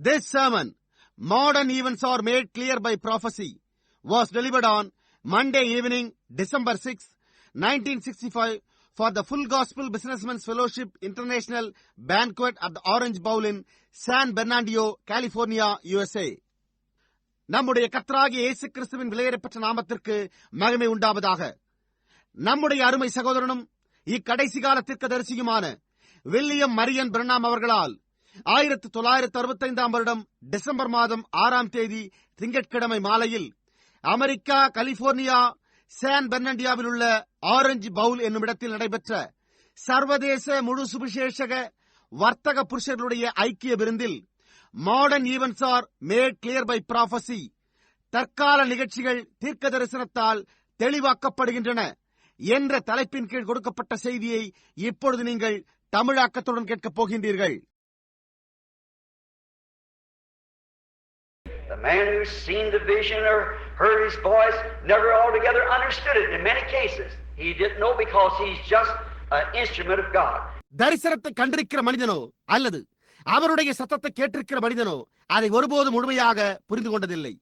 This sermon, Modern Events Are Made Clear by Prophecy, was delivered on Monday evening, December 6, 1965, for the Full Gospel Businessmen's Fellowship International Banquet at the Orange Bowl in San Bernardino, California, USA. நம்முடைய கர்த்தராகிய இயேசு கிறிஸ்துவின் விலையேறப்பட்ட நாமத்திற்கு மகிமை உண்டாவதாக. நம்முடைய அருமை சகோதரனும் இக்கடைசி கால தீர்க்கதரிசியுமான வில்லியம் மரியன் பிரணாம் அவர்களால் 1965 வருடம் டிசம்பர் மாதம் 6ஆம் தேதி திங்கட்கிழமை மாலையில் அமெரிக்கா கலிபோர்னியா சான் பெர்னாண்டினோவில் உள்ள ஆரஞ்சு பவுல் என்னும் இடத்தில் நடைபெற்ற சர்வதேச முழு சுவிசேஷக வர்த்தக புருஷர்களுடைய ஐக்கிய விருந்தில் modern events are made clear by prophecy, தற்கால நிகழ்ச்சிகள் தீர்க்க தரிசனத்தால் தெளிவாக்கப்படுகின்றன என்ற தலைப்பின் கீழ் கொடுக்கப்பட்ட செய்தியை இப்பொழுது நீங்கள் தமிழாக்கத்துடன் கேட்கப் போகின்றீர்கள். The man who's seen the vision or heard his voice never altogether understood it in many cases. He didn't know because he's just an instrument of God. தரிசனத்தை கண்டிருக்கிற மனிதனோ அல்லது அவருடைய சத்தத்தை கேட்டிருக்கிற மனிதனோ அதை ஒருபோதும் முழுமையாக புரிந்து கொண்டதில்லை.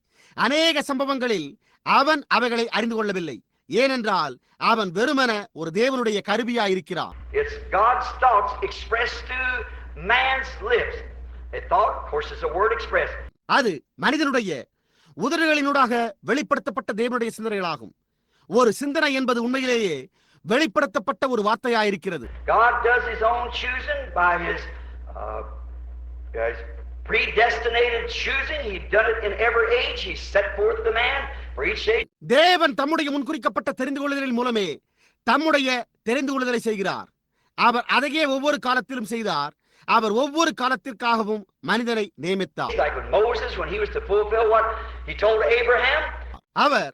அநேக சம்பவங்களில் அவன் அவைகளை அறிந்து கொள்ளவில்லை. ஏனென்றால் அவன் வெறுமன ஒரு தேவனுடைய கருவியாயிருக்கிறான். It's God's thoughts expressed through man's lips. A thought, of course, is a word expressed. அது மனிதனுடைய உதடுகளினூடாக வெளிப்படுத்தப்பட்ட தேவனுடைய சிந்தனைகளாகும். ஒரு சிந்தனை என்பது உண்மையிலேயே வெளிப்படுத்தப்பட்ட ஒரு வார்த்தையாயிருக்கிறது. God does his own choosing by his predestinated choosing. He done it in every age. He set forth the man for each age. தேவன் தம்முடைய முன்குறிக்கப்பட்ட தெரிந்து கொள்ளுதலின் மூலமே தம்முடைய தெரிந்து கொள்ளுதலை செய்கிறார். அவர் அதையே ஒவ்வொரு காலத்திலும் செய்தார். அவர் ஒவ்வொரு காலத்திற்காகவும் மனிதனை நியமித்தார். Like with Moses when he was to fulfill what he told Abraham. அவர்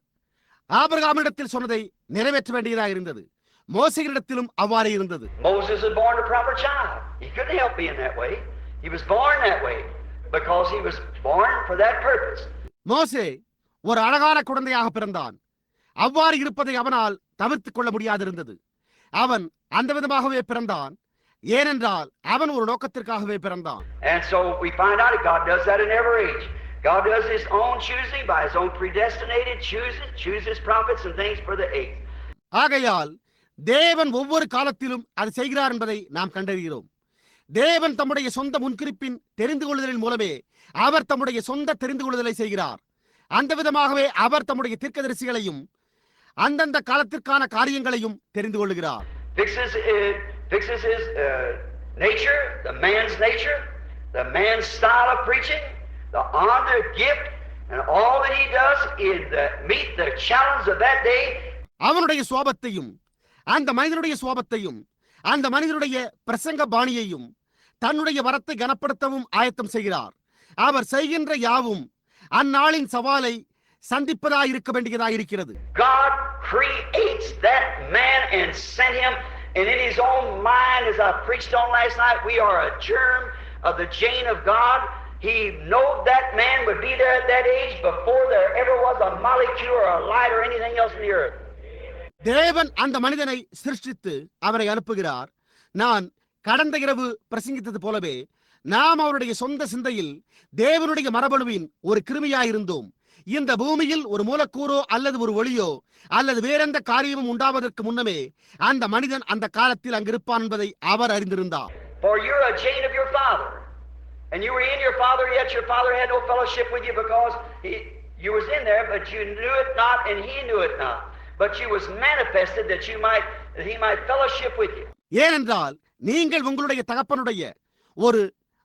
ஆபிரகாமிடத்தில் சொன்னதை நிறைவேற்ற வேண்டியதாக இருந்தது. மோசேயிடத்திலும் அவ்வாறே இருந்தது. Moses was born a proper child. He couldn't help being that way. He was born that way because he was born for that purpose. மோசே ஒரு அழகான குழந்தையாக பிறந்தான். அவ்வாறு இருப்பதை அவனால் தவிர்த்துக் கொள்ள முடியாதிருந்தது. அவன் அந்த விதமாகவே பிறந்தான். ஏனென்றால் அவன் ஒரு நோக்கத்திற்காகவே பிறந்தான். And so we find out that God does that in every age. God does his own choosing by his own predestinated chooses prophets and things for the age. ஆகையால் தேவன் ஒவ்வொரு காலத்திலும் அது செய்கிறார் என்பதை நாம் கண்டறிகிறோம். தேவன் தம்முடைய சொந்த முன்குறிப்பின் தெரிந்து கொள்ளுதலின் மூலமே அவர் தம்முடைய சொந்த தெரிந்து கொள்ளுதலை செய்கிறார். அந்த விதமாகவே அவர் தம்முடைய தீர்க்கதரிசிகளையும் அந்தந்த காலத்திற்கான காரியங்களையும் தெரிந்து கொள்ளுகிறார். Fixes his nature, the man's style of preaching, the honor, gift, and all that he does is meet the challenge of that day. அவனுடைய சுவாபத்தையும் அந்த மனிதனுடைய சுவாபத்தையும் அந்த மனிதனுடைய பிரசங்க பாணியையும் தன்னுடைய வரத்தை கனப்படுத்தவும் ஆயத்தம் செய்கிறார். அவர் செய்கின்ற யாவும் அந்நாளின் சவாலை சந்திப்பதாக இருக்க வேண்டியதாயிருக்கிறது. God creates that man and sent him, and in his own mind, as I preached on last night, we are a germ of the gene of God. He knew that man would be there at that age before there ever was a molecule or a light or anything else in the earth. தேவன் அந்த மனிதனை சிருஷ்டித்து அவரை அனுப்புகிறார். நான் கடந்த இரவு பிரசங்கித்தது போலவே நாம் அவருடைய சொந்த சிந்தையில் தேவனுடைய மரபணுவின் ஒரு கிருமியாயிருந்தோம். இந்த பூமியில் ஒரு மூலக்கூறோ அல்லது ஒரு ஒளியோ அல்லது வேறெந்த காரியமும் உண்டாவதற்கு முன்னமே அந்த மனிதன் அந்த காலத்தில் அங்கிருப்பான் என்பதை அவர் அறிந்திருந்தார். For you're a gene of your father, and you were in your father, yet your father had no fellowship with you because you was in there, but you knew it not, and he knew it not. But you was manifested that he might fellowship with you. ஏனென்றால் நீங்கள் உங்களுடைய தகப்பனுடைய ஒரு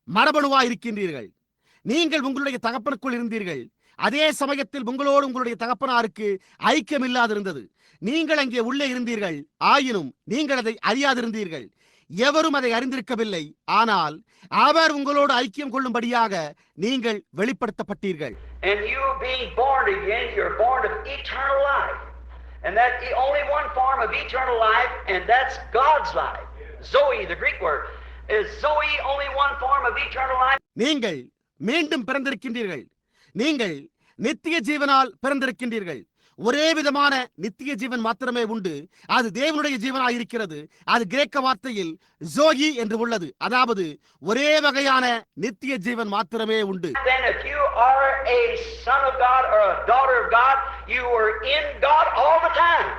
மரபணுவாய் இருக்கின்றீர்கள். நீங்கள் உங்களுடைய தகப்பனுக்குள் இருந்தீர்கள். அதே சமயத்தில் உங்களோடு உங்களுடைய தகப்பனாருக்கு ஐக்கியம் இல்லாதிருந்தது. நீங்கள் அங்கே உள்ளே இருந்தீர்கள். ஆயினும் நீங்கள் அதை அறியாதிருந்தீர்கள். எவரும் அதை அறிந்திருக்கவில்லை. ஆனால் அவர் உங்களோடு ஐக்கியம் கொள்ளும்படியாக நீங்கள் வெளிப்படுத்தப்பட்டீர்கள். And you being born again, you're born of eternal life. And that the only one form of eternal life, and that's God's life. Zoe, the Greek word, is Zoe, only one form of eternal life. நீங்கள் மீண்டும் பிறந்திருக்கின்றீர்கள். நீங்கள் நித்திய ஜீவனால் பிறந்திருக்கின்றீர்கள். ஒரே விதமான நித்திய ஜீவன் மாத்திரமே உண்டு. அது தேவனுடைய ஜீவனாயிருக்கிறது. அது கிரேக்க வார்த்தையில் ஜோகி என்று உள்ளது. அதாவது ஒரே வகையான நித்திய ஜீவன் மாத்திரமே உண்டு. Then if you are a son of God or a daughter of God, you were in God all the time.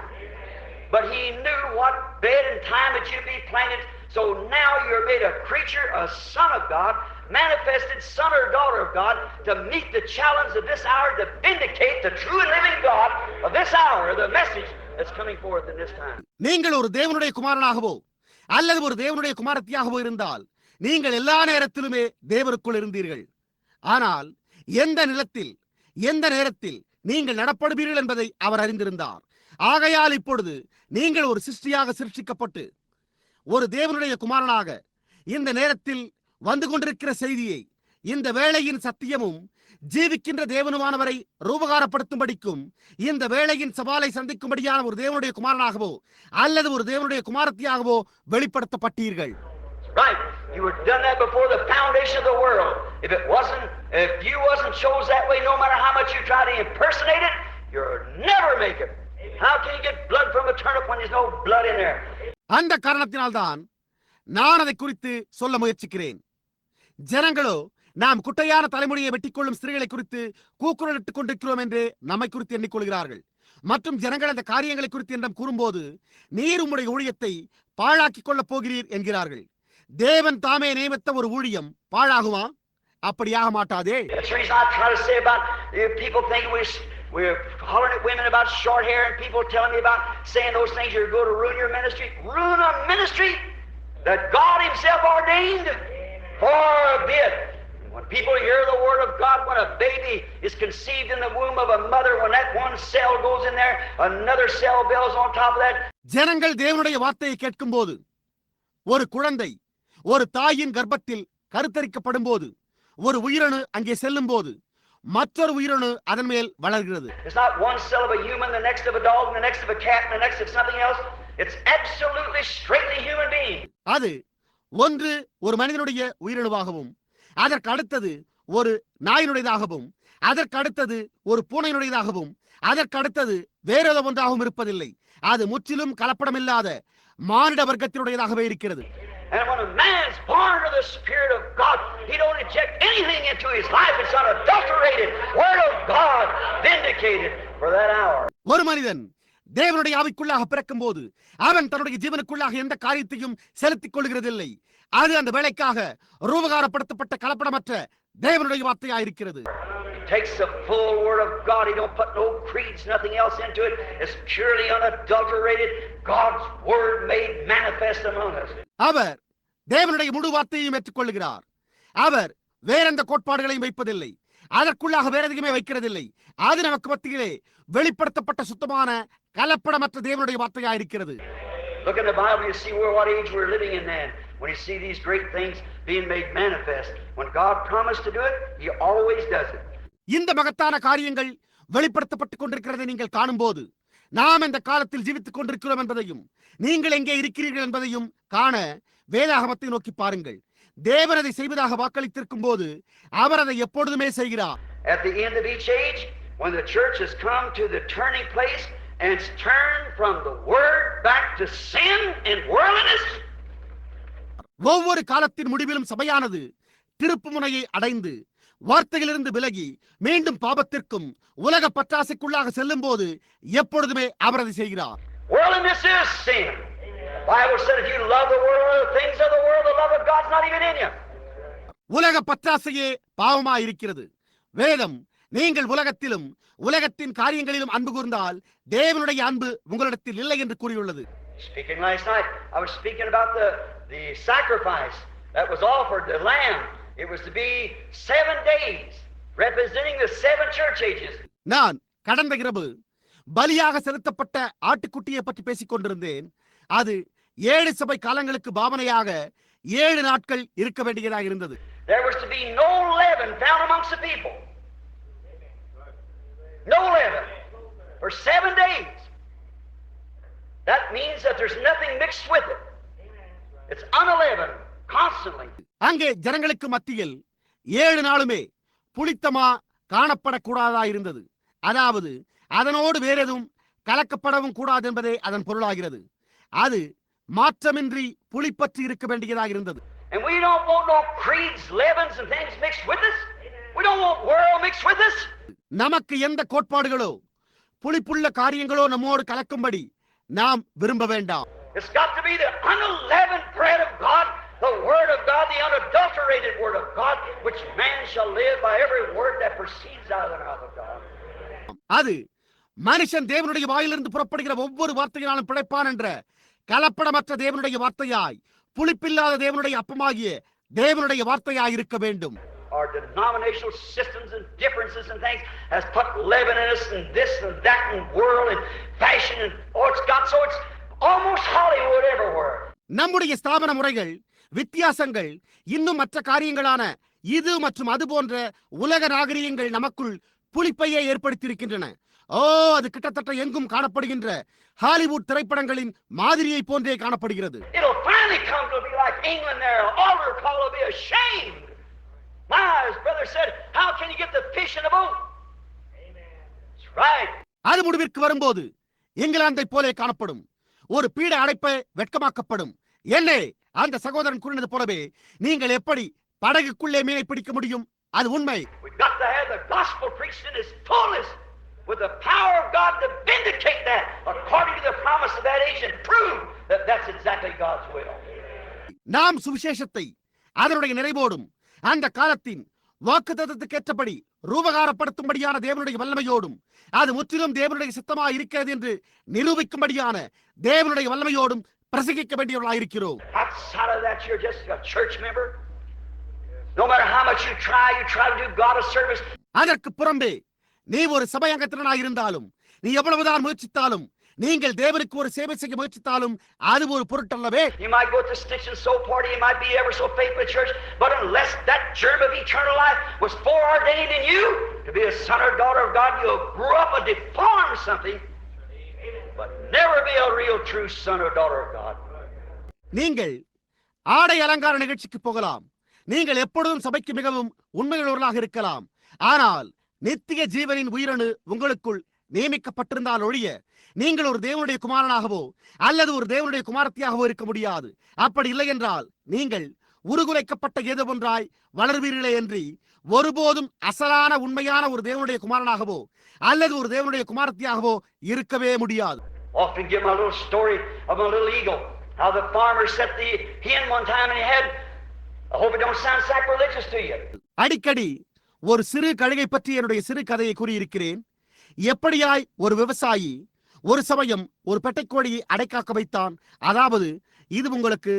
But he knew what bed and time that you'd be planted. So now you're made a creature, a son of God, manifested son or daughter of God, to meet the challenge of this hour, to vindicate the true and living God of this hour, the message that's coming forth in this time. நீங்கள் ஒரு தேவனுடைய குமாரனாகவோ அல்லது ஒரு தேவனுடைய குமாரத்தியாகவோ இருந்தால் நீங்கள் எல்லா நேரத்திலுமே தேவனுக்குள் இருந்தீர்கள். ஆனால் எந்த நிலத்தில் எந்த நேரத்தில் நீங்கள் நடப்படுவீர்கள் என்பதை அவர் அறிந்திருந்தார். ஆகையால் இப்பொழுது நீங்கள் ஒரு சிருஷ்டியாக சிருஷ்டிக்கப்பட்டு ஒரு தேவனுடைய குமாரனாக இந்த நேரத்தில் வந்து கொண்டிருக்கிற செய்தியை, இந்த வேளையின் சத்தியமும் ஜீவிக்கின்ற தேவனுமானவரை ரூபகாரப்படுத்தும்படிக்கும் இந்த வேளையின் சவாலை சந்திக்கும்படியான ஒரு தேவனுடைய குமாரனாகவோ அல்லது ஒரு தேவனுடைய குமாரத்தியாகவோ வெளிப்படுத்தப்பட்டீர்கள். Right. You were done that before the foundation of the world. If you wasn't chose that way, no matter how much you try to impersonate it, you'll never make it. How can you get blood from a turnip when there's no blood in there? அந்த காரணத்தினால்தான் நான் அதை குறித்து சொல்ல முயற்சிக்கிறேன். ஜனங்களோ நாம் குட்டையான தலைமுடியை வெட்டிக்கொள்ளும் ஸ்திரீகளை குறித்து கூக்குரலிட்டுக் கொண்டிருக்கிறோம் என்று நம்மை குறித்து எண்ணிக்கொள்கிறார்கள். மற்றும் ஜனங்கள் அந்த காரியங்களை குறித்து என்றும் கூறும்போது நீர் உம்முடைய ஊழியத்தை பாழாக்கிக் கொள்ளப் போகிறீர் என்கிறார்கள். தேவன் தாமே நியமித்த ஒரு ஊழியம் பாழாகுமா? அப்படியாக மாட்டாதே. We're hollering at women about short hair, and people telling me about saying those things are going to ruin your ministry. Ruin a ministry that God Himself ordained? Forbid. When people hear the Word of God, when a baby is conceived in the womb of a mother, when that one cell goes in there, another cell builds on top of that. ஜனங்கள் தேவனுடைய வார்த்தையை கேட்கும்போது, ஒரு குழந்தை ஒரு தாயின் கர்ப்பத்தில் கருத்தரிக்கப்படும் போது, ஒரு உயிரணு அங்கே செல்லும் போது மற்றொரு உயிரணு அதன் மேல் வளர்கிறது. It's not one cell of a human, the next of a dog, the next of a cat, the next of something else. It's absolutely straightly human being. அது ஒன்று ஒரு மனிதனுடைய உயிரணுவாகவும், அதற்கு அடுத்தது ஒரு நாயினுடையதாகவும், அதற்கு அடுத்தது ஒரு பூனையினுடையதாகவும், அதற்கு அடுத்தது வேறொரு ஒன்றாகவும் இருப்பதில்லை. அது முற்றிலும் கலப்படமில்லாத மானிட வர்க்கத்தினுடையதாகவே இருக்கிறது. And when a man's born of the Spirit of God, he don't inject anything into his life. It's unadulterated Word of God vindicated for that hour. ஒரு மனிதன் தேவனுடைய ஆவிக்குள்ளாக பிறக்கும் போது அவன் தன்னுடைய ஜீவனுக்குள்ளாக எந்த காரியத்தையும் செலுத்திக் கொள்கிறதில்லை. அது அந்த வேலைக்காக ரூபகாரப்படுத்தப்பட்ட கலப்படமற்ற தேவனுடைய வார்த்தையாயிருக்கிறது. Takes the full Word of God. He don't put no creeds, nothing else into it. It's purely unadulterated God's Word made manifest among us. அவர் தேவனுடைய முழு வார்த்தையையும் ஏற்றுக்கொள்கிறார். அவர் வேறெந்த கோட்பாடுகளையும் வைப்பதில்லை. அதற்குள்ளாக வேற எதையுமே வைக்கிறதில்லை. அது நமக்கு மத்தியிலே வெளிப்படுத்தப்பட்ட சுத்தமான கலப்படமற்ற தேவனுடைய வார்த்தையாயிருக்கிறது. Look in the Bible, you see what age we're living in then. When you see these great things being made manifest, when God promised to do it, He always does it. இந்த மகத்தான காரியங்கள் வெளிப்படுத்தப்பட்டுக் கொண்டிருக்கிறதை நீங்கள் காணும்போது நாம் இந்த காலத்தில் ஜீவித்துக் கொண்டிருக்கிறோம் என்பதையும் நீங்கள் எங்கே இருக்கிறீர்கள் என்பதையும் காண வேதாகமத்தை நோக்கி பாருங்கள். தேவன் அதை செய்வதாக வாக்களித்திருக்கும் போது அவர் அதை எப்பொழுதுமே செய்கிறார். At the end of each age, when the church has come to the turning place and it's turned from the word back to sin and worldliness, ஒவ்வொரு காலத்தின் முடிவிலும் சபையானது திருப்பு முனையை அடைந்து வார்த்தையிலிருந்து விலகி மீண்டும் பாபத்திற்கும் உலக பற்றாசைக்குள்ளாக செல்லும் போது எப்பொழுதுமே அவர் அதை செய்கிறார். Worldliness is sin. The Bible said if you love the world or the things of the world, the love of God's not even in you. உலக பற்றாசையே பாவமாய் இருக்கிறது. வேதம் நீங்கள் உலகத்திலும் உலகத்தின் காரியங்களிலும் அன்பு கூர்ந்தால் தேவனுடைய அன்பு உங்களிடத்தில் இல்லை என்று கூறியுள்ளது. Speaking last night, I was speaking about the sacrifice that was offered, the lamb. It was to be 7 days, representing the 7 church ages. நான் கடந்த இரவு பலியாக செலுத்தப்பட்ட ஆட்டுக்குட்டியை பற்றி பேசிக் கொண்டிருந்தேன். அது 7 சபை காலங்களுக்கு பாவனையாக 7 நாட்கள் இருக்க வேண்டியதாக இருந்தது. There was to be no leaven found amongst the people. No leaven for 7 days. That means that there's nothing mixed with it. It's unleavened constantly. அங்கே ஜனங்களுக்கு மத்தியில் 7 நாளுமே புளித்தமா காணப்படக்கூடாதா இருந்தது. அதாவது அதனோடு வேற எதுவும் கலக்கப்படவும் கூடாது என்பதே அதன் பொருளாகிறது. அது மாற்றமின்றி புளிப்பற்றி இருக்க வேண்டியதாக இருந்தது. And we don't want no creeds, leavens and things mixed with us. We don't want world mixed with us. நமக்கு எந்த கோட்பாடுகளோ புளிப்புள்ள காரியங்களோ நம்மோடு கலக்கும்படி நாம் விரும்ப வேண்டாம். It's got to be the unleavened bread of God, the word of God, the unadulterated word of God, which man shall live by every word that proceeds out of the mouth of God. அது மனுஷன் தேவனுடைய வாயிலிருந்து புறப்படுகிற ஒவ்வொரு வார்த்தையினாலும் பிழைப்பான் என்ற கலப்படமற்ற தேவனுடைய வார்த்தையாய், புளிப்பில்லாத தேவனுடைய அப்பமாகிய தேவனுடைய வார்த்தையாய் இருக்க வேண்டும். Our denominational systems and differences and things has put leaven in us and this and that and world and fashion and it's got so it's almost Hollywood everywhere. நம்முடைய ஸ்தாபன முறைகள், வித்தியாசங்கள், இன்னும் மற்ற காரியங்களான இது மற்றும் அது போன்ற உலக நாகரிகங்கள் நமக்குள் புளிப்பையே ஏற்படுத்தியிருக்கின்றன. அது கிட்டத்தட்ட எங்கும் காணப்படுகின்ற ஹாலிவுட் திரைப்படங்களின் மாதிரியை போன்றே காணப்படுகிறது. It'll finally come to be like England there. All their call will be ashamed. My brother said, how can you get the fish in the boat? Amen. That's right. அது முடிவிற்கு வரும்போது இங்கிலாந்தை போலே காணப்படும். ஒரு பீட அடைப்பை வெட்கமாக்கப்படும். என்னே, அந்த சகோதரன் கூறினது போலவே நீங்கள் எப்படி படகுக்குள்ளே மீனை பிடிக்க முடியும்? அது உண்மை. We got to have the gospel preached in its fullness with the power of God to vindicate that according to the promise of that age and prove that that's exactly God's will. நாம் சுவிசேஷத்தை அதனுடைய நிறைவோடும் அந்த காலத்தின் வாக்குத்தத்தத்துக்கு ஏற்றபடி ரூபகாரப்படுத்தும்படியான தேவனுடைய வல்லமையோடும் அது முற்றிலும் தேவனுடைய சித்தமாக இருக்கிறது என்று நிரூபிக்கும்படியான தேவனுடைய வல்லமையோடும் பிரசங்கிக்க வேண்டியவர்களாயிருக்கிறோம். Outside of that, you're just a church member. No matter how much you try to do God a service. அதற்கு புறம்பே நீ ஒரு சபை அங்கத்தினராயிருந்தாலும், நீ எவ்வளவுதான் முயற்சித்தாலும், நீங்கள் தேவனுக்கு ஒரு சேவை செய்ய முயற்சித்தாலும் அது ஒரு பொருட்டல்லவே. You might go to Stitch and Sew party, you might be ever so faithful to church, but unless that germ of eternal life was foreordained in you to be a son or daughter of God, you'll grow up and deform something, but never be a real true son or daughter of God. நீங்கள் ஆடை அலங்கார நிகழ்ச்சிக்கு போகலாம், நீங்கள் எப்பொழுதும் சபைக்கு மிகவும் உண்மையுள்ளவர்களாக இருக்கலாம், ஆனால் நித்திய ஜீவனின் உயிரணு உங்களுக்குள் நியமிக்கப்பட்டிருந்தால் ஒழிய நீங்கள் ஒரு தேவனுடைய குமாரனாகவோ அல்லது ஒரு தேவனுடைய குமாரத்தியாகவோ இருக்க முடியாது. அப்படி இல்லை என்றால் நீங்கள் உருகுலைக்கப்பட்ட ஏதோ ஒன்றாய் வளர்வீர்களே என்று ஒருபோதும் அசலான உண்மையான ஒரு தேவனுடைய குமாரனாகவோ அல்லது ஒரு தேவனுடைய குமாரத்தியாகவோ இருக்கவே முடியாது. Often give my little story of my little eagle. How the farmer set the hen one time and he had, I hope it don't sound sacrilegious to you. அடிக்கடி ஒரு சிறு கழுகை பற்றி என்னுடைய சிறு கதையை கூறியிருக்கிறேன். எப்படியாய் ஒரு விவசாயி ஒரு சமயம் ஒரு பெட்டைக்கோழியை அடைக்காக்க வைத்தான். அதாவது இது உங்களுக்கு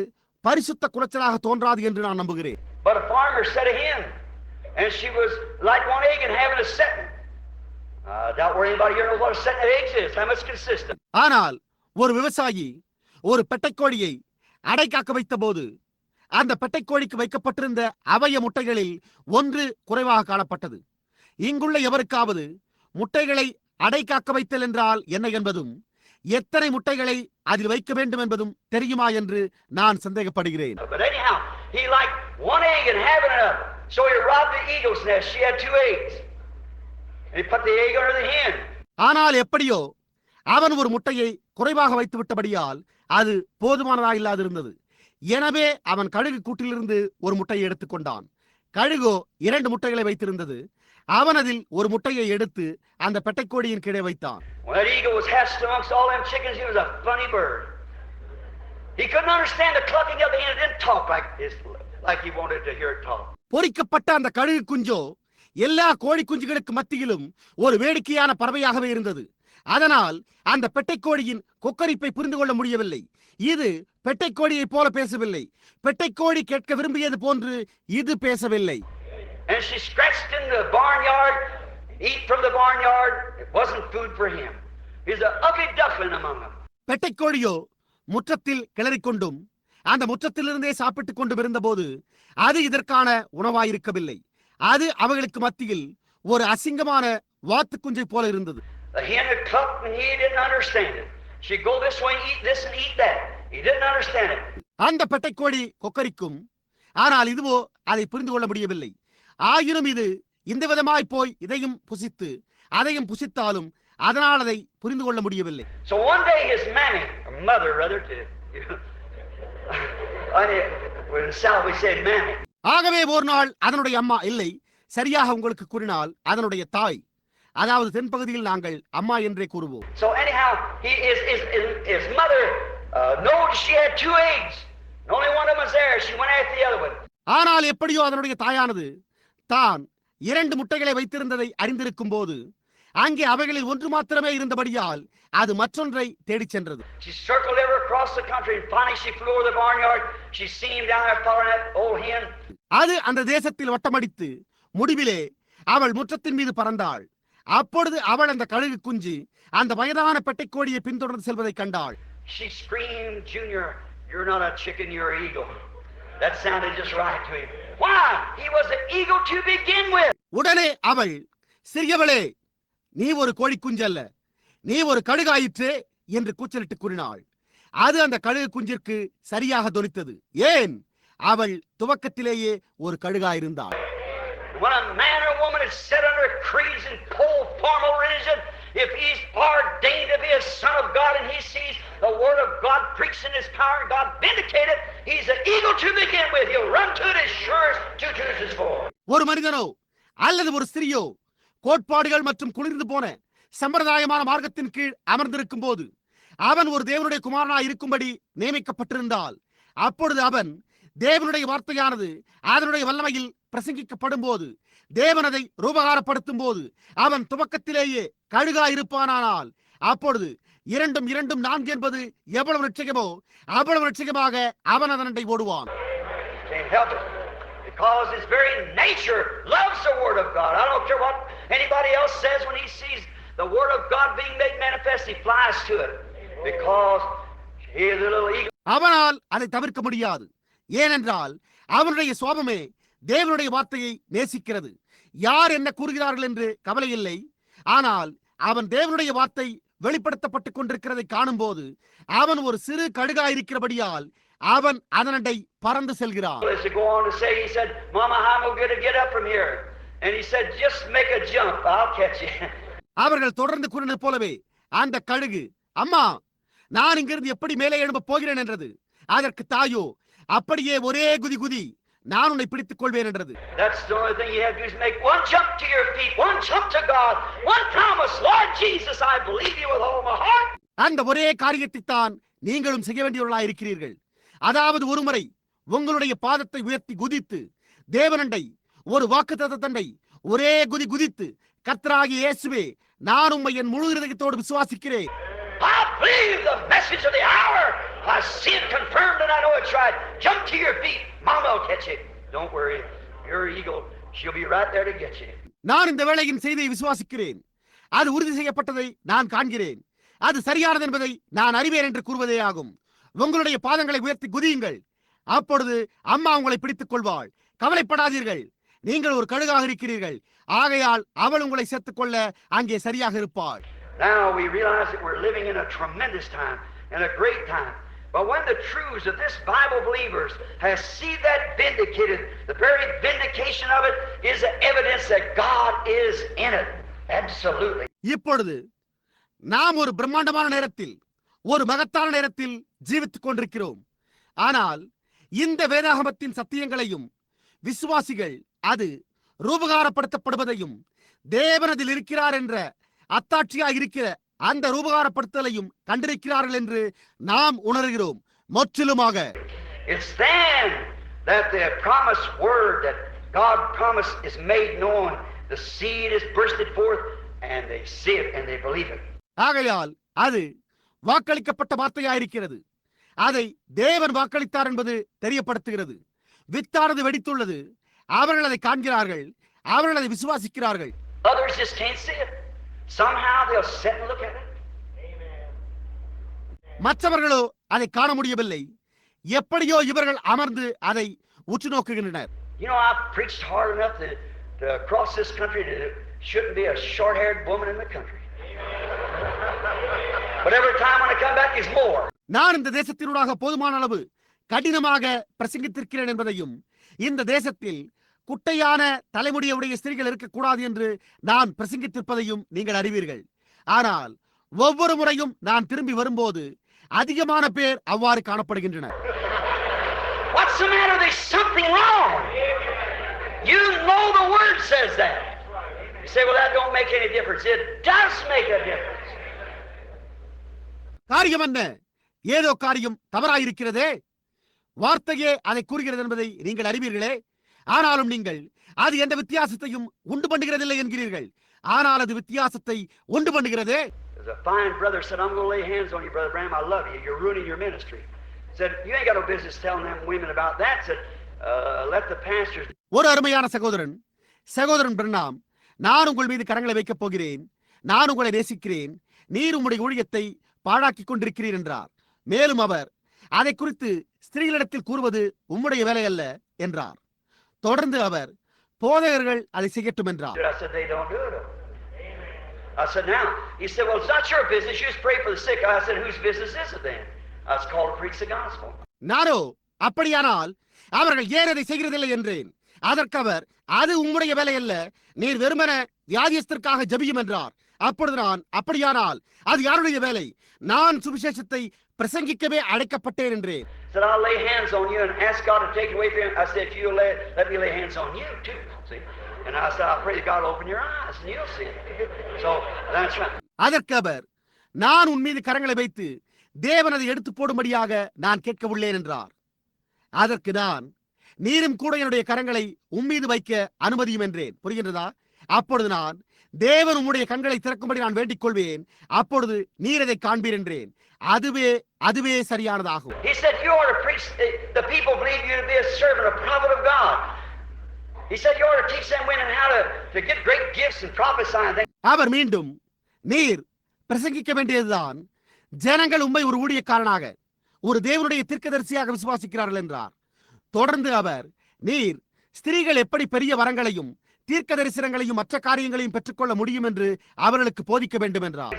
பரிசுத்த குலைச்சலாக தோன்றாது என்று நான் நம்புகிறேன். But a farmer set a hen and she was like one egg and having a setting. Doubt where anybody here knows what a setting of eggs is. How much consistent. ஆனால் ஒரு விவசாயி ஒரு பெட்டைக்கோழியை அடைக்காக்க வைத்த போது அந்த பெட்டைக்கோழிக்கு வைக்கப்பட்டிருந்த அவய முட்டைகளில் ஒன்று குறைவாக காணப்பட்டது. இங்குள்ள எவருக்காவது முட்டைகளை அடைக்காக்க வைத்தல் என்றால் என்ன என்பதும் எத்தனை முட்டைகளை அதில் வைக்க வேண்டும் என்பதும் தெரியுமா என்று நான் சந்தேகப்படுகிறேன். But anyhow, he liked one egg and having another. So he robbed the eagle's nest. She had 2 eggs. And he put the egg under the hen. ஆனால் எப்படியோ அவன் ஒரு முட்டையை குறைவாக வைத்து விட்டபடியால் அது போதுமானதாக இல்லாதிருந்தது. எனவே அவன் கழுகு கூட்டிலிருந்து ஒரு முட்டையை எடுத்துக்கொண்டான். கழுகோ 2 முட்டைகளை வைத்திருந்தது. அவன் அதில் ஒரு முட்டையை எடுத்து அந்த பெட்டைக்கோழியின் கீழே வைத்தான். When that eagle was hatched amongst all them chickens, he was a funny bird. He couldn't understand the clucking of the hen. It didn't talk like he wanted to hear it talk. பொரிக்கப்பட்ட அந்த கழுகு குஞ்சோ எல்லா கோழி குஞ்சுகளுக்கு மத்தியிலும் ஒரு வேடிக்கையான பறவையாகவே இருந்தது. அதனால் அந்த பெட்டைக்கோழியின் கொக்கரிப்பை புரிந்து கொள்ள முடியவில்லை. இது பெட்டைக்கோழியை போல பேசவில்லை. பெட்டைக்கோழி கேட்க விரும்பியது போன்று இது பேசவில்லை. And she scratched in the barnyard, eat from the barnyard. It wasn't food for him. He's an ugly duckling among them. பெட்டைக்கோழியோ முற்றத்தில் கிளறிக்கொண்டும் அந்த முற்றத்திலிருந்தே சாப்பிட்டுக் கொண்டு இருந்தபோது அது இதற்கான உணவாயிருக்கவில்லை. அது அவர்களுக்கு மத்தியில் ஒரு அசிங்கமான வாத்து குஞ்சை போல இருந்தது. The hen had clucked and he didn't understand it. She'd go this way and eat this and eat that. He didn't understand it. அந்த பெட்டைக்கோழி கொக்கரிக்கும், ஆனால் இதுவோ அதை புரிந்து கொள்ள முடியவில்லை. ஆயினும் இது இந்த விதமாய் போய் இதையும் புசித்து அதையும் புசித்தாலும் அதனால் அதை புரிந்து கொள்ள முடியவில்லை. So one day his mammy, or mother rather, to in the South we said mammy. ஆகவே ஒரு நாள் அதனுடைய அம்மா, இல்லை சரியாக உங்களுக்கு கூறினால் அதனுடைய தாய், அதாவது தென்பகுதியில் நாங்கள் அம்மா என்றே கூறுவோம். So anyhow, his mother knowed she had 2 eggs. Only one of them was there. She went after the other one. ஆனால் எப்படியோ அதனுடைய தாயானது தான் 2 முட்டைகளை வைத்திருந்ததை அறிந்திருக்கும் போது அங்கே அவைகளில் ஒன்று மாத்திரமே இருந்தபடியால் அது மற்றொன்றை தேடிச் சென்றது. She circled ever across the country and finally she flew over the barnyard. She seen him down there following that old hen. அது அந்த தேசத்தில் வட்டமடித்து முடிவிலே அவள் முற்றத்தின் மீது பறந்தாள். அப்பொழுது அவள் அந்த கழுகு குஞ்சு அந்த வயதான பெட்டைக்கோழியை பின்தொடர்ந்து செல்வதை கண்டாள். She screamed, "Junior, you're not a chicken, you're an eagle." That sounded just right to him. Why? He was an eagle to begin with. உடனே அவள், "சிறியவளே, நீ ஒரு கோழி குஞ்சு அல்ல, நீ ஒரு கழுகாயிற்றே" என்று கூச்சலிட்டு கூறினாள். அது அந்த கழுகு குஞ்சிற்கு சரியாக தொனித்தது. ஏன்? அவள் துவக்கத்திலேயே ஒரு கழுகாயிருந்தாள். When a man or woman is set under creeds and cold formal religion, if he's ordained to be a son of God and he sees the word of God preached in his power and God vindicated, he's an eagle to begin with. He'll run to it as sure as 2 2 is 4. ஒரு மனிதனோ அல்லது ஒரு ஸ்திரியோ கோட்பாடுகள் மற்றும் குளிர்ந்து போன சம்பிரதாயமான மார்க்கத்தின் கீழ் அமர்ந்திருக்கும் போது அவன் ஒரு தேவனுடைய குமாரனாய் இருக்கும்படி நியமிக்கப்பட்டிருந்தால், அப்பொழுது அவன் தேவனுடைய வார்த்தையானது அதனுடைய வல்லமையில் பிரசங்கிக்கப்படும் போது, தேவன் அதை ரூபகாரப்படுத்தும் போது அவன் துவக்கத்திலேயே கழுகா இருப்பானால், அப்பொழுது 2 2 4 என்பது எவ்வளவு நிச்சயமோ அவ்வளவு நிச்சயமாக அவன் அதனை ஓடுவான். Because his very nature loves the word of God. I don't care what anybody else says. When he sees the word of God being made manifest, he flies to it. Because he is a little eagle. அவனால் அதை தவிர்க்க முடியாது. ஏனென்றால் அவனுடைய சுபாவமே தேவனுடைய வார்த்தையை நேசிக்கிறது. யார் என்ன கூறுகிறார்கள் என்று கவலை இல்லை. ஆனால் அவன் தேவனுடைய வார்த்தை வெளிப்படுத்தப்பட்டுக் கொண்டிருக்கிறதை காணும் போது அவன் ஒரு சிறு கழுகாயிருக்கிறபடியால் அவன் அதனண்டை பறந்து செல்கிறான். He said, "Mama, I'm going to get up from here." And he said, "Just make a jump. I'll catch you." அவர்கள் தொடர்ந்து கூறினது போலவே அந்த கழுகு, "அம்மா, நான் இங்கிருந்து எப்படி மேலே எழும்ப போகிறேன்" என்றது. அதற்கு தாயோ, "அப்படியே ஒரே குதி குதி, நான் உன்னை பிடித்துக் கொள்வேன்" என்றது. That's the only thing you have to do is make one jump to your feet, one jump to God, one promise. Lord Jesus, I believe you with all my heart. அந்த ஒரே காரியத்தை தான் நீங்களும் செய்ய வேண்டியவர்களாய் இருக்கிறீர்கள். அதாவது ஒருமுறை உங்களுடைய பாதத்தை உயர்த்தி குதித்து தேவனண்டை ஒரு வாக்குத்தத்தண்டை ஒரே குதி குதித்து, கர்த்தராகிய இயேசுவே, நான் உம்மை என் முழு இதயத்தோடு விசுவாசிக்கிறேன். I believe the message of the hour. I see it confirmed and I know it's right. Jump to your feet. Mama will catch you. Don't worry. Your eagle, she'll be right there to get you. நான் இந்த வேளையின் செய்தியை விசுவாசிக்கிறேன். அது உறுதி செய்யப்பட்டதை நான் காண்கிறேன். அது சரியானது என்பதை நான் அறிவேன் என்று கூறுவதே ஆகும். உங்களுடைய பாதங்களை உயர்த்தி குதியுங்கள். அப்பொழுது அம்மா உங்களை பிடித்துக் கொள்வாள். கவலைப்படாதீர்கள், நீங்கள் ஒரு கழுகாக இருக்கிறீர்கள். ஆகையால் அவள் உங்களை சேர்த்துக் கொள்ள அங்கே சரியாக இருப்பாள். Now we realize that we're living in a tremendous time and a great time. But when the truths of this Bible believers has seen that vindicated, the very vindication of it is the evidence that God is in it. Absolutely. இப்பொழுது நாம் ஒரு பிரம்மாண்டமான நேரத்தில், ஒரு மகத்தான நேரத்தில் ஜீவித்துக் கொண்டிருக்கிறோம். ஆனால் இந்த வேதாகமத்தின் சத்தியங்களையும் விசுவாசிகள் அது ரூபகாரப்படுத்தப்படுவதையும் தேவனதில் இருக்கிறார் என்ற அத்தாட்சியாக இருக்கிற அந்த ரூபகாரப்படுத்தலையும் கண்டிருக்கிறார்கள் என்று நாம் உணர்கிறோம். முற்றிலுமாக It's then that the promised word that God promised is made known. The seed is bursted forth and they see it and they believe it. ஆகையால் அது வாக்களிக்கப்பட்ட வார்த்தையாயிருக்கிறது. அதை தேவன் வாக்களித்தார் என்பது தெரியப்படுத்துகிறது. வித்தானது வெடித்துள்ளது. அவர்கள் அதை காண்கிறார்கள், அவர்கள் அதை விசுவாசிக்கிறார்கள். Others just can't see it. Somehow they'll sit and look at it. மற்றவர்களோ அதை காண முடியவில்லை. எப்படியோ இவர்கள் அமர்ந்து அதை உற்று நோக்குகின்றனர். You know, I've preached hard enough to across this country that there shouldn't be a short-haired woman in the country. But every time when I come back, there's more. நான் இந்த தேசத்தினூடாக போதுமான அளவு கடினமாக பிரசங்கித்திருக்கிறேன் என்பதையும், இந்த தேசத்தில் குட்டையான தலைமுடியுடைய ஸ்திரீகள் இருக்கக்கூடாது என்று நான் பிரசங்கித்திருப்பதையும் நீங்கள் அறிவீர்கள். ஆனால் ஒவ்வொரு முறையும் நான் திரும்பி வரும்போது அதிகமான பேர் அவ்வாறு காணப்படுகின்றனர். What's the matter? There's something wrong. You know the word says that. You say, well, that don't make any difference. It does make a difference. காரியம் என்ன? ஏதோ காரியம் தவறாயிருக்கிறதே. வார்த்தையே அதை கூறுகிறது என்பதை நீங்கள் அறிவீர்களே. ஆனாலும் நீங்கள் அது எந்த வித்தியாசத்தையும் உண்டு பண்ணுகிறதில்லை என்கிறீர்கள். ஆனால் அது வித்தியாசத்தை உண்டு பண்ணுகிறதே. There's a fine brother said, I'm going to lay hands on you, Brother Branham. I love you. You're ruining your ministry. Said, you ain't got no business telling them women about that. Said, let the pastors. ஒரு அருமையான சகோதரன் பிரணாம், நான் உங்கள் மீது கரங்களை வைக்கப் போகிறேன். நான் உங்களை நேசிக்கிறேன். நீர் உம்முடைய ஊழியத்தை பாழாக்கிக் கொண்டிருக்கிறீர் என்றார். மேலும் அவர் அதை குறித்து ஸ்திரீகளிடத்தில் கூறுவது உம்முடைய வேலை அல்ல என்றார். தொடர்ந்து அவர் போதகர்கள் அதை செய்யட்டும் என்றார். I said, now, he said, well, it's not your business. You just pray for the sick. I said, whose business is it then? I was called to preach the gospel. நானோ அப்படியானால் அவர்கள் ஏன் அதை செய்கிறதில்லை என்றேன். அதற்கு அவர், அது உம்முடைய வேலை அல்ல, நீர் வெறுமன வியாதியஸ்தற்காக ஜெபியும் என்றார். அப்பொழுது நான், அப்படியானால் அது யாருடைய வேலை? நான் சுவிசேஷத்தை பிரசங்கிக்கவே அழைக்கப்பட்டேன் என்றேன். Said, I'll lay hands on you and ask God to take it away from you. I said, if you let me lay hands on you too. See? And I said, I pray that God open your eyes and you'll see it. So that's right. அதற்கு அவர், நான் உன் மீது கரங்களை வைத்து தேவன் அதை எடுத்து போடும்படியாக நான் கேட்க உள்ளேன் என்றார். அதற்கு நான், நீரும் கூட என்னுடைய கரங்களை உம்மீது வைக்க அனுமதியும் என்றேன். புரிகின்றதா? அப்பொழுது நான், தேவன் உம்முடைய கண்களை திறக்கும்படி நான் வேண்டிக் கொள்வேன், அப்பொழுது நீர் அதை காண்பீர் என்றேன். அதுவே சரியானதாகும். He said, you ought to preach. The people believe you to be a servant, a prophet of God. He said, you ought to teach them women how to get great gifts and prophesy and things. அவர் மீண்டும், நீர் பிரசங்கிக்க வேண்டியதுதான், ஜனங்கள் உம்மை ஒரு ஊழியக்காரனாக, ஒரு தேவனுடைய தீர்க்கதரிசியாக விசுவாசிக்கிறார்கள் என்றார். தொடர்ந்து அவர், நீர் ஸ்திரீகள் எப்படி பெரிய வரங்களையும் தீர்க்க தரிசனங்களையும் மற்ற காரியங்களையும் பெற்றுக்கொள்ள முடியும் என்று அவர்களுக்கு போதிக்க வேண்டும் என்றார்.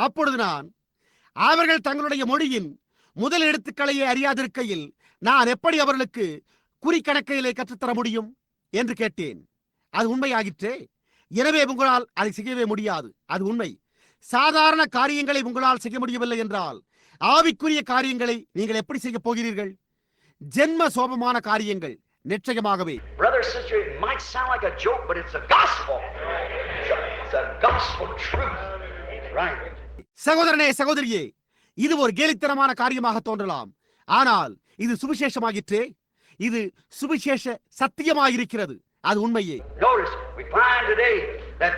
அப்பொழுது நான், அவர்கள் தங்களுடைய மொழியின் முதல் எழுத்துக்களையே அறியாதிருக்கையில் நான் எப்படி அவர்களுக்கு குறிக்கணக்கையிலே கற்றுத்தர முடியும் என்று கேட்டேன். அது உண்மையாகிற்றே. எனவே உங்களால் அதை செய்யவே முடியாது. அது உண்மை. சாதாரண காரியங்களை உங்களால் செய்ய முடியவில்லை என்றால் ஆவிக்குரிய காரியங்களை நீங்கள் எப்படி செய்ய போகிறீர்கள்? ஜென்ம சோபமான காரியங்கள் நிச்சயமாகவே. சகோதரனே, சகோதரியே, இது ஒரு கேலித்தனமான காரியமாக தோன்றலாம். ஆனால் இது சுவிசேஷமாகிற்றே. இது சுவிசேஷ சத்தியமாயிருக்கிறது. அது உண்மையே. Notice we find today that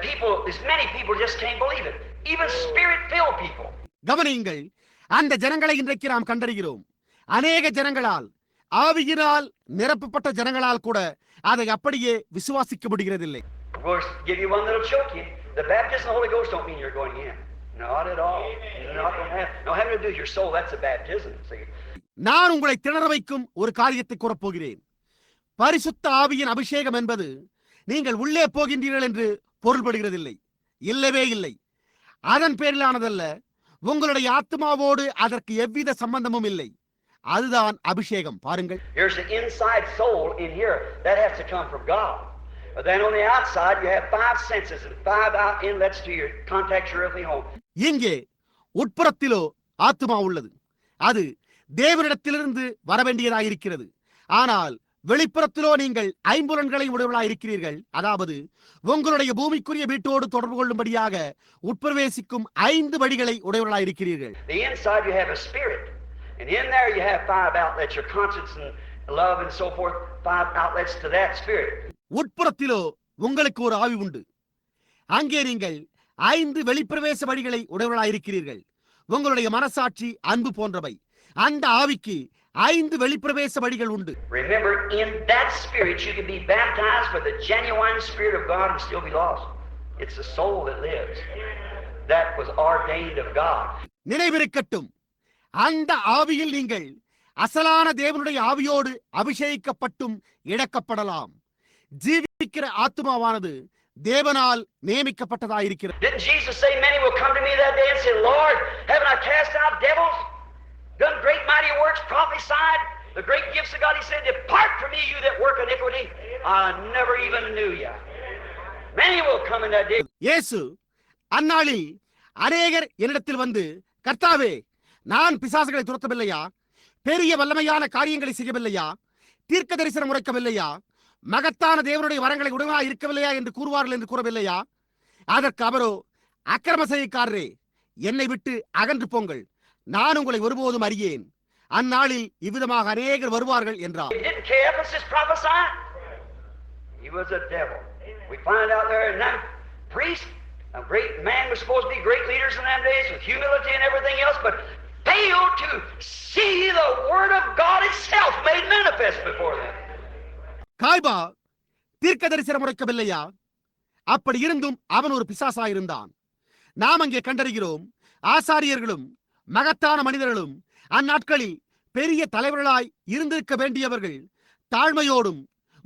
many people just can't believe it. Even spirit-filled people. கவனியுங்கள், அந்த ஜனங்களை இன்றைக்கு நாம் கண்டறிகிறோம். அநேக ஜனங்களால், ஆவியினால் நிரப்பப்பட்ட ஜனங்களால் கூட அதை அப்படியே விசுவாசிக்க முடிகிறதில்லை. Of course, give you one little joke. The baptism of the Holy Ghost don't mean you're going in. Not at all. Having to do with your soul, that's a baptism. நான் உங்களை திணற வைக்கும் ஒரு காரியத்தை கூறப்போகிறேன். பரிசுத்த ஆவியின் அபிஷேகம் என்பது நீங்கள் உள்ளே போகின்றீர்கள் என்று பொருள்படுகிறதில்லை. இல்லவே இல்லை. அதன் பேரிலானதல்ல. உங்களுடைய ஆத்மாவோடு அதற்கு எவ்வித சம்பந்தமும் இல்லை. அதுதான் அபிஷேகம். பாருங்கள், here's the inside soul in here that has to come from God. But then on the outside you have 5 senses and 5 inlets to your contact your earthly home. இங்கே உட்புறத்திலோ ஆத்மா உள்ளது. அது தேவனிடத்திலிருந்து வரவேண்டியதாயிருக்கிறது. ஆனால் வெளிப்புறத்திலோ நீங்கள் ஐம்புலன்களை உடையவர்களாயிருக்கிறீர்கள். அதாவது உங்களுடைய பூமிக்குரிய வீட்டோடு தொடர்பு கொள்ளும்படியாக உட்பிரவேசிக்கும் 5 வழிகளை உடையவர்களாயிருக்கிறீர்கள். The inside you have a spirit. And in there you have 5 outlets, your conscience and love and so forth, 5 outlets to that spirit. உட்புறத்திலோ உங்களுக்கு ஒரு ஆவி உண்டு. அங்கே நீங்கள் 5 வெளிப்பிரவேச வழிகளை உடையவர்களாயிருக்கிறீர்கள். உங்களுடைய மனசாட்சி, அன்பு போன்றவை. அந்த ஆவிக்கு 5 வெளிப்பிரவேச வழிகள் உண்டு. Remember, in that spirit you can be baptized with the genuine spirit of God and still be lost. It's the soul that lives. That was ordained of God. நினைவிருக்கட்டும், அந்த ஆவியில் நீங்கள் அசலான தேவனுடைய ஆவியோடு அபிஷேகிக்கப்பட்டும் இழக்கப்படலாம். ஜீவிக்கிற ஆத்துமாவானது தேவனால் நியமிக்கப்பட்டதாயிருக்கிறது. Didn't Jesus say, many will come to me that day and say, Lord, haven't I cast out devils? done great mighty works, prophesied the great gifts of God. He said, depart from me, you that work iniquity. I never even knew you. Many will come in that day. இயேசு அந்நாளில் அநேகர் என்னிடத்தில் வந்து, கர்த்தாவே, நான் பிசாசுகளை துரத்தவில்லையா, பெரிய வல்லமையான காரியங்களை செய்யவில்லையா, தீர்க்க தரிசனம் உரைக்கவில்லையா, மகத்தான தேவனுடைய வரங்களை உடனாக இருக்கவில்லையா என்று கூறுவார்கள் என்று கூறவில்லையா? அதற்கு அவரோ, அக்கிரம செய்கைக்காரரே, என்னை விட்டு அகன்று போங்கள், நான் உங்களை ஒருபோதும் அறியேன். அந்நாளில் இவ்விதமாக அநேகர் வருவார்கள் என்றார். He was a devil. We find out there in that priest, a great man was supposed to be great leaders in them days with humility and everything else, but failed to see the word of God itself made manifest before them. காய்பா தீர்க்க தரிசனம் உரைக்கவில்லையா? அப்படி இருந்தும் அவன் ஒரு பிசாசாயிருந்தான். நாம் அங்கே கண்டறிகிறோம், ஆசாரியர்களும் மகத்தான மனிதர்களும் அந்நாட்களில் பெரிய தலைவர்களாய் இருந்திருக்க வேண்டியவர்கள் தாழ்மையோடும்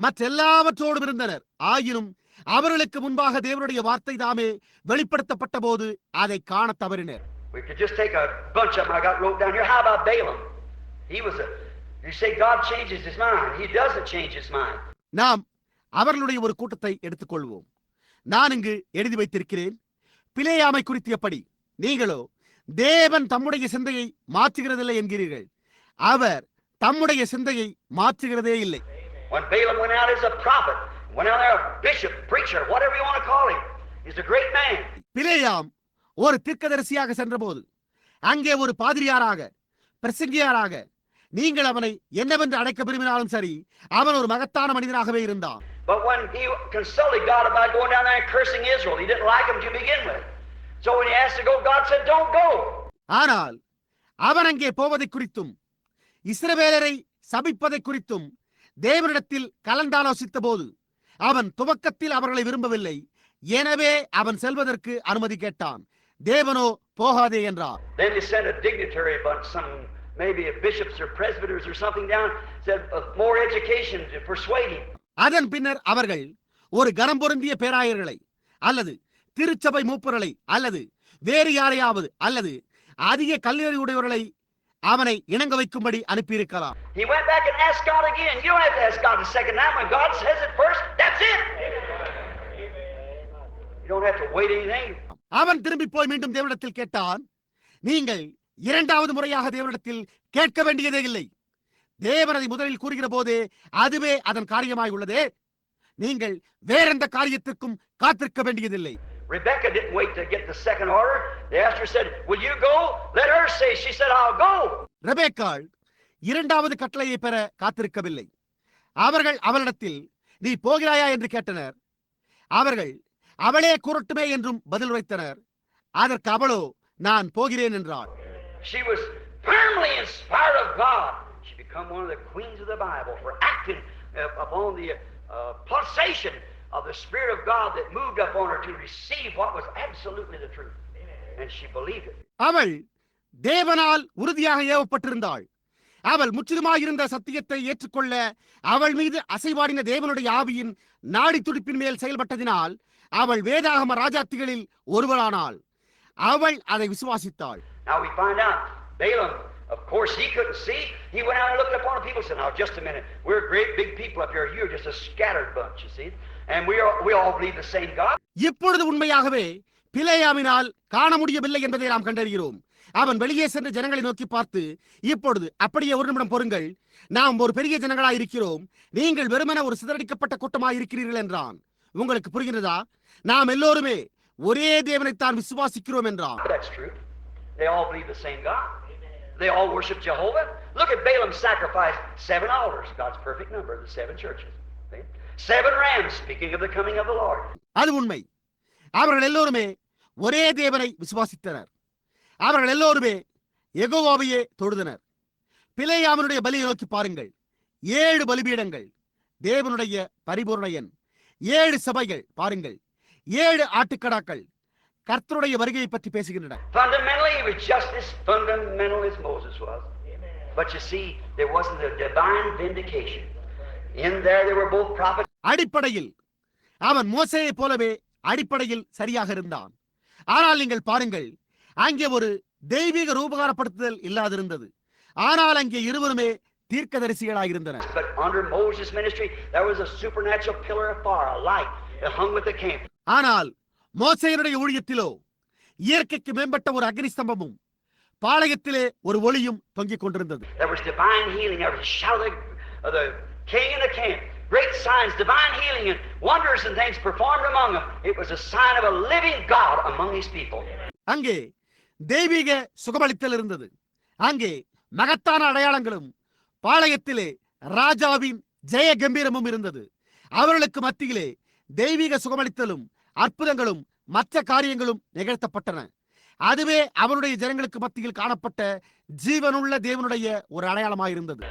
மற்றெல்லாவற்றோடும் இருந்தனர். ஆயினும் அவர்களுக்கு முன்பாக தேவனுடைய வார்த்தை தாமே வெளிப்படுத்தப்பட்ட போது அதை காண தவறினர். We could just take a bunch of them I got wrote down here. How about Balaam? He was you say God changes his mind. He doesn't change his mind. நாம் அவர்களுடைய ஒரு கூட்டத்தை எடுத்துக்கொள்வோம். நான் இங்கு எழுதி வைத்திருக்கிறேன். பிலேயாமை குறித்து எப்படி நீங்களோ தேவன் தம்முடைய சிந்தையை மாற்றுகிறதில்லை என்கிறீர்கள். அவர் தம்முடைய சிந்தையை மாற்றுகிறதே இல்லை. When Balaam went out as a prophet, went out there a bishop, preacher, whatever you want to call him, he's a great man. பிலேயாம் ஒரு தீர்க்கதரிசியாக சென்றபோது, அங்கே ஒரு பாதிரியாராக, பிரசங்கியாராக, நீங்கள் அவனை என்னவென்று அழைக்க விரும்பினாலும் சரி, அவன் ஒரு மகத்தான மனிதனாகவே இருந்தான். But when he consulted God about going down there and cursing Israel, he didn't like him to begin with. So when he asked to go, God said, "Don't go." ஆனால் அவன் அங்கே போவதை குறித்தும் இஸ்ரவேலரை சபிப்பதை குறித்தும் தேவனிடத்தில் கலந்தாலோசித்த போது அவன் துவக்கத்தில் அவர்களை விரும்பவில்லை. எனவே அவன் செல்வதற்கு அனுமதி கேட்டான். தேவனோ போகாதே என்றார். Then they sent a dignitary, but some maybe a bishops or presbyters or something down, said more education to persuade him. அதன் பின்னர் அவர்கள் ஒரு கனம் பொருந்திய பேராயர்களை அல்லது திருச்சபை மூப்பர்களை அல்லது வேறு யாரையாவது அல்லது அதிக கல்லறிவுடையவர்களை அவனை இணங்க வைக்கும்படி அனுப்பியிருக்கலாம். He went back and asked God again. You don't have to ask God the second time. When God says it first, that's it. You don't have to wait anything. அவன் திரும்பி போய் மீண்டும் தேவனிடத்தில் கேட்டான். நீங்கள் இரண்டாவது முறையாக தேவனிடத்தில் கேட்க வேண்டியதே இல்லை. தேவன் அதை முதலில் கூறுகிற போதே அதுவே அதன் காரியமாய் உள்ளதே. நீங்கள் வேறெந்த காரியத்திற்கும் காத்திருக்க வேண்டியதில்லை. Rebecca didn't wait to get the second order. The Esther said, "Will you go?" Let her say. She said, "I'll go." ரெபெக்காள் இரண்டாவது கட்டளையை பெற காத்திருக்கவில்லை. அவர்கள் அவளிடத்தில் நீ போகிறாயா என்று கேட்டனர். அவர்கள் அவளே கூறட்டுமே என்றும் பதில் உரைத்தனர். அதற்கு அவளோ நான் போகிறேன் என்றாள். She was firmly inspired of God. She became one of the queens of the Bible for acting upon the pulsation of the Spirit of God that moved upon her to receive what was absolutely the truth. And she believed it. அவள் தேவனால் உறுதியாக ஏவப்பட்டிருந்தாள். அவள் முற்றிலுமாயிருந்த சத்தியத்தை ஏற்றுக்கொள்ள அவள் மீது அசைவாடின தேவனுடைய ஆவியின் நாடி துடிப்பின் மேல் செயல்பட்டதினால் அவள் வேதாகம ராஜாத்திகளில் ஒருவரானாள். அவள் அதை விசுவாசித்தாள். Now we find out Balaam, of course, he couldn't see. He went out and looked upon the people and said, "Now, just a minute. We're great big people up here. You're just a scattered bunch, you see. And we all believe the same God." இப்பொழுது உண்மையாகவே பிலேயாமினால் காண முடியவில்லை என்பதை நாம் கண்டறிகிறோம். அவன் வெளியே சென்று ஜனங்களை நோக்கி பார்த்து, இப்பொழுது அப்படியே ஒரு நிமிடம் பொறுங்கள், நாம் ஒரு பெரிய ஜனங்களாய் இருக்கிறோம், நீங்கள் வெறுமன ஒரு சிதறடிக்கப்பட்ட கூட்டமாய் இருக்கிறீர்கள் என்றான். உங்களுக்கு புரிகிறதா? நாம் எல்லோருமே ஒரே தேவனைத்தான் விசுவாசிக்கிறோம் என்றான். That's true. They all believe the same God. They all worship Jehovah. Look at Balaam sacrificed 7 altars, God's perfect number, the 7 churches. 7 rams, speaking of the coming of the Lord. அது உண்மை. அவர்கள் எல்லோருமே ஒரே தேவனை விசுவாசித்தனர். அவர்கள் எல்லோருமே யெகோவாவையே தொழுதனர். பிலேயாமினுடைய பலியை நோக்கி பாருங்கள். 7 பலிபீடங்கள், தேவனுடைய பரிபூரண எண், 7 சபைகள் பாருங்கள், 7 ஆட்டுக்கடாக்கள் கர்த்தருடைய வருகையை பற்றி பேசுகின்றன. Fundamentally, he was just as fundamental as Moses was. But you see, there wasn't a divine vindication. In there, they were both prophets. அடிப்படையில் அவன் மோசேயை போலவே அடிப்படையில் சரியாக இருந்தான். ஆனால் நீங்கள் பாருங்கள், அங்கே ஒரு தெய்வீக ரூபகாரப்படுத்துதல் இல்லாதிருந்தது. ஆனால் அங்கே இருவருமே தீர்க்கதரிசிகளாயிருந்தனர். But under Moses' ministry, there was a supernatural pillar of fire, a light that hung with the camp. ஆனால் மோசேயினுடைய ஊழியத்திலோ இயற்கைக்கு மேம்பட்ட ஒரு அக்னி ஸ்தம்பமும் பாளையத்திலே ஒரு ஒளியும் தொங்கிக் கொண்டிருந்தது. There was divine healing. There was a shout of the king in the camp. Great signs, divine healing, and wonders and things performed among them. It was a sign of a living God among these people. அங்கே தெய்வீக சுகமளித்தல் இருந்தது. அங்கே மகத்தான அடையாளங்களும் பாளையத்திலே ராஜாவின் ஜெய கம்பீரமும் இருந்தது. அவர்களுக்கு மத்தியிலே தெய்வீக சுகமளித்தலும் அற்புதங்களும் மற்ற காரியங்களும் நிகழ்த்தப்பட்டன. அதுவே அவருடைய ஜனங்களுக்கு மத்தியில் காணப்பட்ட ஜீவனுள்ள தேவனுடைய ஒரு அடையாளமாயிருந்தது.